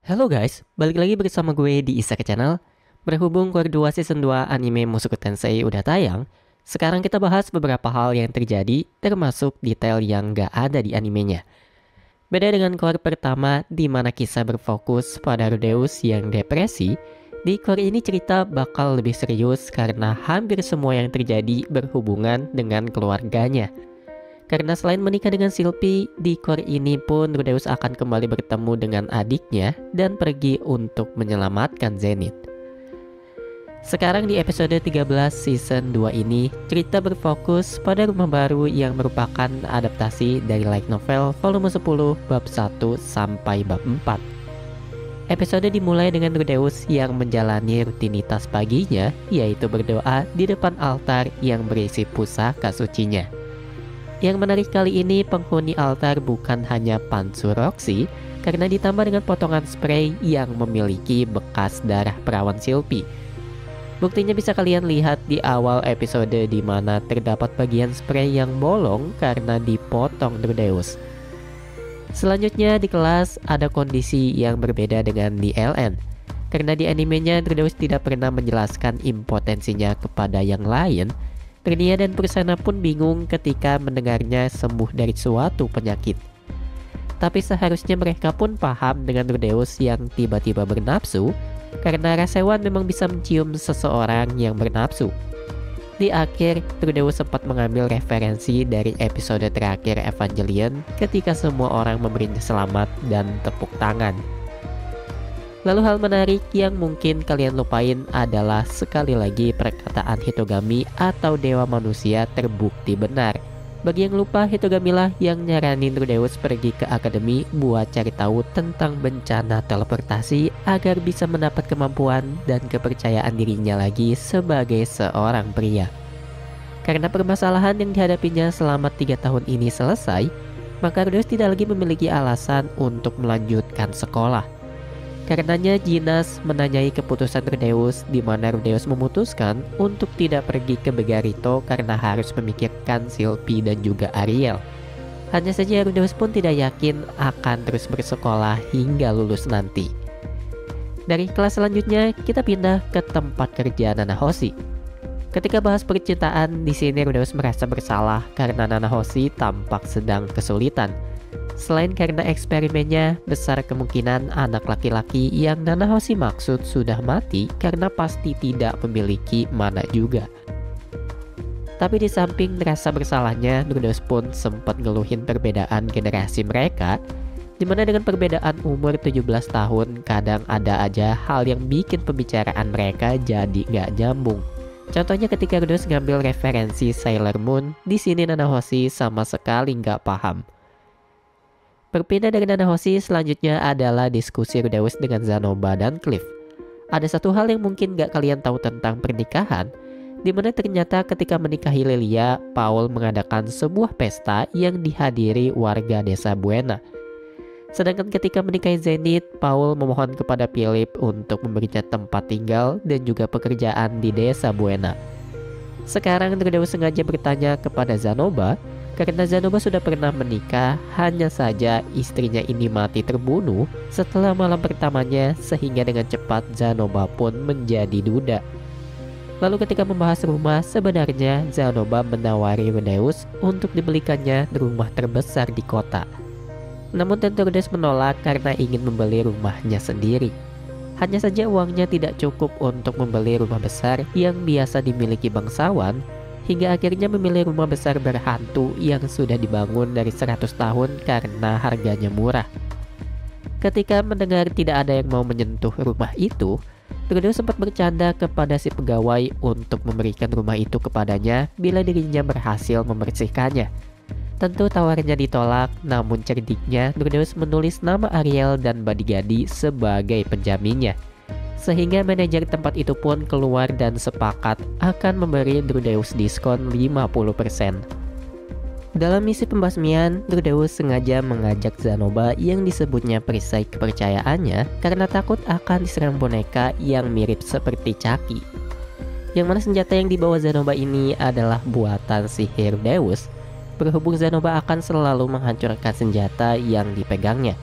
Halo guys, balik lagi bersama gue di Isaka Channel. Berhubung Core 2 Season 2 anime Mushoku Tensei udah tayang, sekarang kita bahas beberapa hal yang terjadi, termasuk detail yang gak ada di animenya. Beda dengan core pertama, di mana kisah berfokus pada Rudeus yang depresi, di core ini cerita bakal lebih serius karena hampir semua yang terjadi berhubungan dengan keluarganya. Karena selain menikah dengan Sylvie, di core ini pun Rudeus akan kembali bertemu dengan adiknya dan pergi untuk menyelamatkan Zenith. Sekarang di episode 13 season 2 ini, cerita berfokus pada rumah baru yang merupakan adaptasi dari light novel volume 10 bab 1 sampai bab 4. Episode dimulai dengan Rudeus yang menjalani rutinitas paginya, yaitu berdoa di depan altar yang berisi pusaka sucinya. Yang menarik kali ini, penghuni altar bukan hanya Pansur Roxy, karena ditambah dengan potongan spray yang memiliki bekas darah perawan Sylvie. Buktinya bisa kalian lihat di awal episode di mana terdapat bagian spray yang bolong karena dipotong Rudeus. Selanjutnya di kelas ada kondisi yang berbeda dengan di LN. Karena di animenya Rudeus tidak pernah menjelaskan impotensinya kepada yang lain, Trenia dan Pursana pun bingung ketika mendengarnya sembuh dari suatu penyakit. Tapi seharusnya mereka pun paham dengan Rudeus yang tiba-tiba bernafsu, karena Rasewan memang bisa mencium seseorang yang bernafsu. Di akhir, Rudeus sempat mengambil referensi dari episode terakhir Evangelion ketika semua orang memberinya selamat dan tepuk tangan. Lalu hal menarik yang mungkin kalian lupain adalah sekali lagi perkataan Hitogami atau dewa manusia terbukti benar. Bagi yang lupa, Hitogami lah yang nyaranin Rudeus pergi ke akademi buat cari tahu tentang bencana teleportasi agar bisa mendapat kemampuan dan kepercayaan dirinya lagi sebagai seorang pria. Karena permasalahan yang dihadapinya selama 3 tahun ini selesai, maka Rudeus tidak lagi memiliki alasan untuk melanjutkan sekolah. Karenanya Jinas menanyai keputusan Rudeus, di mana Rudeus memutuskan untuk tidak pergi ke Begarito karena harus memikirkan Sylvie dan juga Ariel. Hanya saja Rudeus pun tidak yakin akan terus bersekolah hingga lulus nanti. Dari kelas selanjutnya kita pindah ke tempat kerja Nanahoshi. Ketika bahas percintaan, di sini Rudeus merasa bersalah karena Nanahoshi tampak sedang kesulitan. Selain karena eksperimennya, besar kemungkinan anak laki-laki yang Nanahoshi maksud sudah mati karena pasti tidak memiliki mana juga. Tapi di samping rasa bersalahnya, Rudeus pun sempat ngeluhin perbedaan generasi mereka, dimana dengan perbedaan umur 17 tahun, kadang ada aja hal yang bikin pembicaraan mereka jadi gak nyambung. Contohnya ketika Rudeus ngambil referensi Sailor Moon, di sini Nanahoshi sama sekali gak paham. Berpindah dari Nanahoshi, selanjutnya adalah diskusi Rudeus dengan Zanoba dan Cliff. Ada satu hal yang mungkin gak kalian tahu tentang pernikahan, dimana ternyata ketika menikahi Lilia, Paul mengadakan sebuah pesta yang dihadiri warga desa Buena. Sedangkan ketika menikahi Zenith, Paul memohon kepada Philip untuk memberinya tempat tinggal dan juga pekerjaan di desa Buena. Sekarang Rudeus sengaja bertanya kepada Zanoba, karena Zanoba sudah pernah menikah, hanya saja istrinya ini mati terbunuh setelah malam pertamanya, sehingga dengan cepat Zanoba pun menjadi duda. Lalu ketika membahas rumah, sebenarnya Zanoba menawari Rudeus untuk dibelikannya rumah terbesar di kota. Namun tentu Rudeus menolak karena ingin membeli rumahnya sendiri. Hanya saja uangnya tidak cukup untuk membeli rumah besar yang biasa dimiliki bangsawan, hingga akhirnya memilih rumah besar berhantu yang sudah dibangun dari 100 tahun karena harganya murah. Ketika mendengar tidak ada yang mau menyentuh rumah itu, Rudeus sempat bercanda kepada si pegawai untuk memberikan rumah itu kepadanya bila dirinya berhasil membersihkannya. Tentu tawarannya ditolak, namun cerdiknya Rudeus menulis nama Ariel dan Badigadi sebagai penjaminnya. Sehingga manajer tempat itu pun keluar dan sepakat akan memberi Rudeus diskon 50%. Dalam misi pembasmian, Rudeus sengaja mengajak Zanoba yang disebutnya perisai kepercayaannya karena takut akan diserang boneka yang mirip seperti Chucky. Yang mana senjata yang dibawa Zanoba ini adalah buatan sihir Rudeus, berhubung Zanoba akan selalu menghancurkan senjata yang dipegangnya.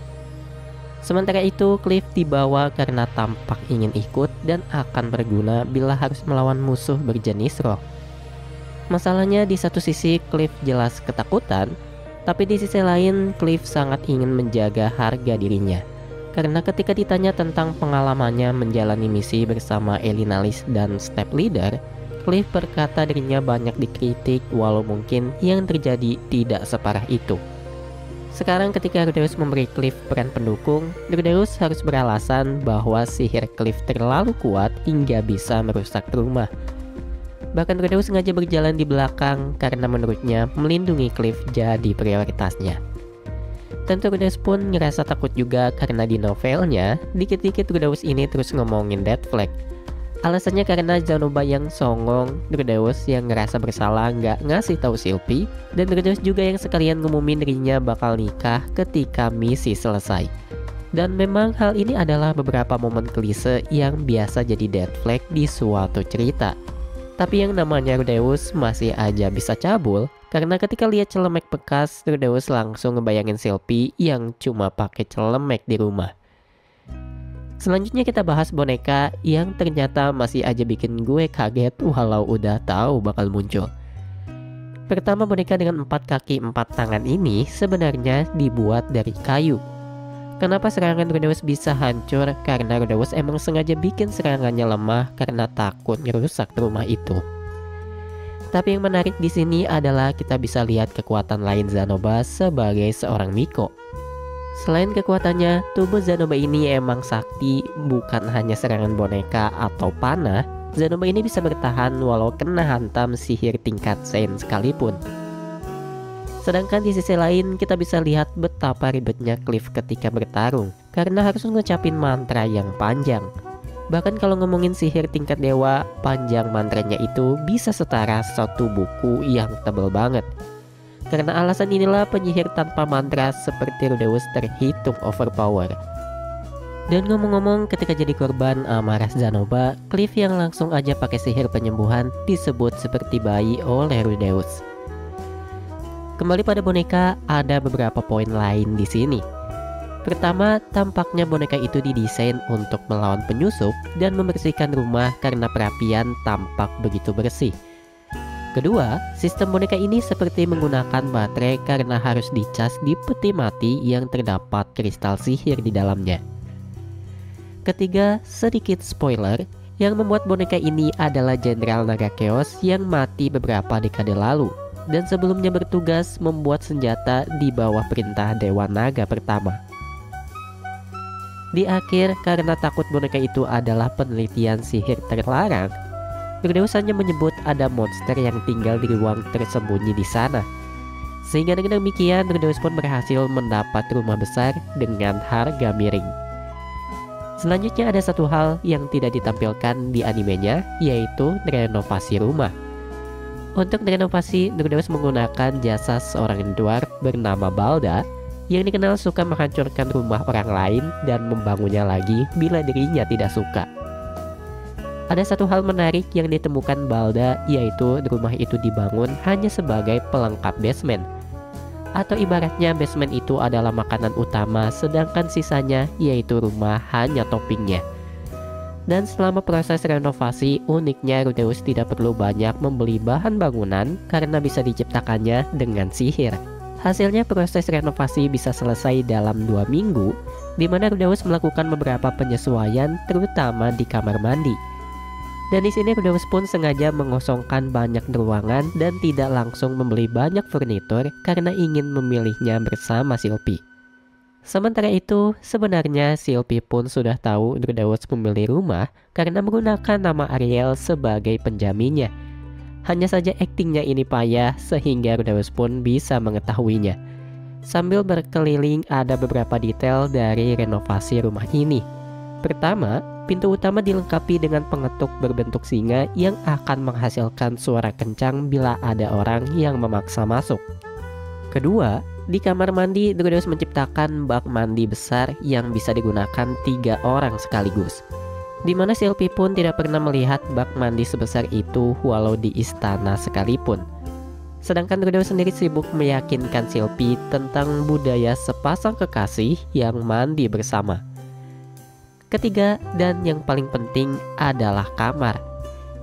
Sementara itu, Cliff dibawa karena tampak ingin ikut dan akan berguna bila harus melawan musuh berjenis roh. Masalahnya di satu sisi Cliff jelas ketakutan, tapi di sisi lain Cliff sangat ingin menjaga harga dirinya. Karena ketika ditanya tentang pengalamannya menjalani misi bersama Elinalis dan Step Leader, Cliff berkata dirinya banyak dikritik walau mungkin yang terjadi tidak separah itu. Sekarang ketika Rudeus memberi Cliff peran pendukung, Rudeus harus beralasan bahwa sihir Cliff terlalu kuat hingga bisa merusak rumah. Bahkan Rudeus sengaja berjalan di belakang karena menurutnya melindungi Cliff jadi prioritasnya. Tentu Rudeus pun ngerasa takut juga karena di novelnya, dikit-dikit Rudeus ini terus ngomongin Dead Flag. Alasannya karena Zanoba yang songong, Rudeus yang ngerasa bersalah nggak ngasih tahu Sylvie, dan Rudeus juga yang sekalian ngumumin dirinya bakal nikah ketika misi selesai. Dan memang hal ini adalah beberapa momen klise yang biasa jadi dead flag di suatu cerita. Tapi yang namanya Rudeus masih aja bisa cabul, karena ketika lihat celemek bekas, Rudeus langsung ngebayangin Sylvie yang cuma pakai celemek di rumah. Selanjutnya kita bahas boneka yang ternyata masih aja bikin gue kaget walau udah tahu bakal muncul. Pertama, boneka dengan 4 kaki 4 tangan ini sebenarnya dibuat dari kayu. Kenapa serangan Rudeus bisa hancur? Karena Rudeus emang sengaja bikin serangannya lemah karena takut ngerusak rumah itu. Tapi yang menarik di sini adalah kita bisa lihat kekuatan lain Zanoba sebagai seorang Miko. Selain kekuatannya, tubuh Zanoba ini emang sakti, bukan hanya serangan boneka atau panah. Zanoba ini bisa bertahan walau kena hantam sihir tingkat Saint sekalipun. Sedangkan di sisi lain kita bisa lihat betapa ribetnya Cliff ketika bertarung, karena harus ngucapin mantra yang panjang. Bahkan kalau ngomongin sihir tingkat dewa, panjang mantranya itu bisa setara satu buku yang tebal banget. Karena alasan inilah penyihir tanpa mantra seperti Rudeus terhitung overpower. Dan ngomong-ngomong, ketika jadi korban amarah Zanoba, Cliff yang langsung aja pakai sihir penyembuhan disebut seperti bayi oleh Rudeus. Kembali pada boneka, ada beberapa poin lain di sini. Pertama, tampaknya boneka itu didesain untuk melawan penyusup dan membersihkan rumah karena perapian tampak begitu bersih. Kedua, sistem boneka ini seperti menggunakan baterai karena harus dicas di peti mati yang terdapat kristal sihir di dalamnya. Ketiga, sedikit spoiler, yang membuat boneka ini adalah Jenderal Naga Chaos yang mati beberapa dekade lalu dan sebelumnya bertugas membuat senjata di bawah perintah Dewa Naga pertama. Di akhir, karena takut boneka itu adalah penelitian sihir terlarang, Rudeus hanya menyebut ada monster yang tinggal di ruang tersembunyi di sana. Sehingga dengan demikian Rudeus pun berhasil mendapat rumah besar dengan harga miring. Selanjutnya ada satu hal yang tidak ditampilkan di animenya, yaitu renovasi rumah. Untuk renovasi, Rudeus menggunakan jasa seorang dwarf bernama Balda yang dikenal suka menghancurkan rumah orang lain dan membangunnya lagi bila dirinya tidak suka. Ada satu hal menarik yang ditemukan Balda, yaitu rumah itu dibangun hanya sebagai pelengkap basement. Atau ibaratnya basement itu adalah makanan utama, sedangkan sisanya yaitu rumah hanya toppingnya. Dan selama proses renovasi, uniknya Rudeus tidak perlu banyak membeli bahan bangunan karena bisa diciptakannya dengan sihir. Hasilnya proses renovasi bisa selesai dalam 2 minggu, di mana Rudeus melakukan beberapa penyesuaian terutama di kamar mandi. Dan di sini Rudeus pun sengaja mengosongkan banyak ruangan dan tidak langsung membeli banyak furnitur karena ingin memilihnya bersama Sylvie. Sementara itu, sebenarnya Sylvie pun sudah tahu Rudeus memilih rumah karena menggunakan nama Ariel sebagai penjaminnya. Hanya saja aktingnya ini payah sehingga Rudeus pun bisa mengetahuinya. Sambil berkeliling ada beberapa detail dari renovasi rumah ini. Pertama, pintu utama dilengkapi dengan pengetuk berbentuk singa yang akan menghasilkan suara kencang bila ada orang yang memaksa masuk. Kedua, di kamar mandi Rudeus menciptakan bak mandi besar yang bisa digunakan 3 orang sekaligus. Di mana Sylvie pun tidak pernah melihat bak mandi sebesar itu walau di istana sekalipun. Sedangkan Rudeus sendiri sibuk meyakinkan Sylvie tentang budaya sepasang kekasih yang mandi bersama. Ketiga, dan yang paling penting adalah kamar.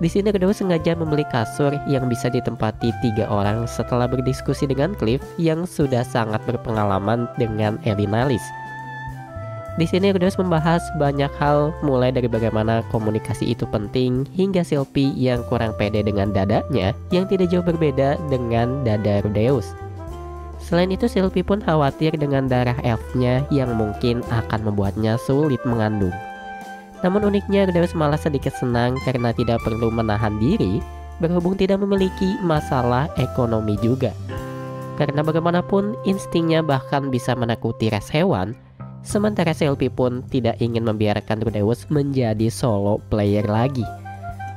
Di sini Rudeus sengaja membeli kasur yang bisa ditempati 3 orang setelah berdiskusi dengan Cliff yang sudah sangat berpengalaman dengan Elinalis. Di sini Rudeus membahas banyak hal, mulai dari bagaimana komunikasi itu penting hingga Sylvie yang kurang pede dengan dadanya yang tidak jauh berbeda dengan dada Rudeus. Selain itu, Sylvie pun khawatir dengan darah elfnya yang mungkin akan membuatnya sulit mengandung. Namun uniknya Rudeus malah sedikit senang karena tidak perlu menahan diri berhubung tidak memiliki masalah ekonomi juga. Karena bagaimanapun instingnya bahkan bisa menakuti ras hewan, sementara Sylvie pun tidak ingin membiarkan Rudeus menjadi solo player lagi.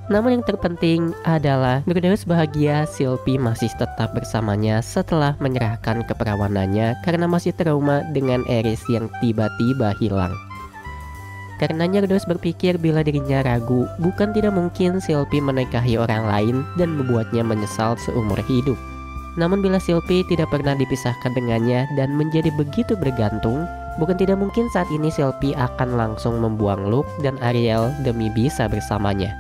Namun yang terpenting adalah Rudeus bahagia Sylvie masih tetap bersamanya setelah menyerahkan keperawanannya karena masih trauma dengan Eris yang tiba-tiba hilang. Karenanya Rudeus berpikir bila dirinya ragu, bukan tidak mungkin Sylvie menikahi orang lain dan membuatnya menyesal seumur hidup. Namun bila Sylvie tidak pernah dipisahkan dengannya dan menjadi begitu bergantung, bukan tidak mungkin saat ini Sylvie akan langsung membuang Luke dan Ariel demi bisa bersamanya.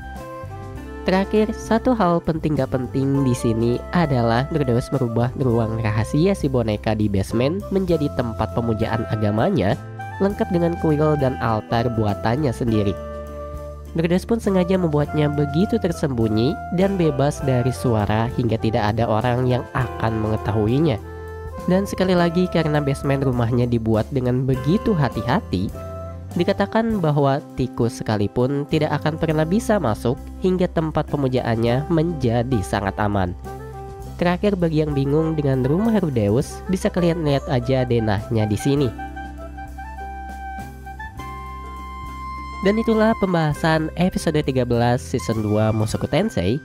Terakhir, satu hal penting gak penting di sini adalah Rudeus merubah ruang rahasia si boneka di basement menjadi tempat pemujaan agamanya, lengkap dengan kuil dan altar buatannya sendiri. Rudeus pun sengaja membuatnya begitu tersembunyi dan bebas dari suara hingga tidak ada orang yang akan mengetahuinya. Dan sekali lagi karena basement rumahnya dibuat dengan begitu hati-hati, dikatakan bahwa tikus sekalipun tidak akan pernah bisa masuk hingga tempat pemujaannya menjadi sangat aman. Terakhir, bagi yang bingung dengan rumah Rudeus, bisa kalian lihat aja denahnya di sini. Dan itulah pembahasan episode 13 season 2 Mushoku Tensei.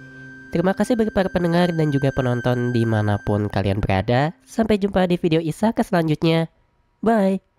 Terima kasih bagi para pendengar dan juga penonton dimanapun kalian berada. Sampai jumpa di video Isaka selanjutnya. Bye!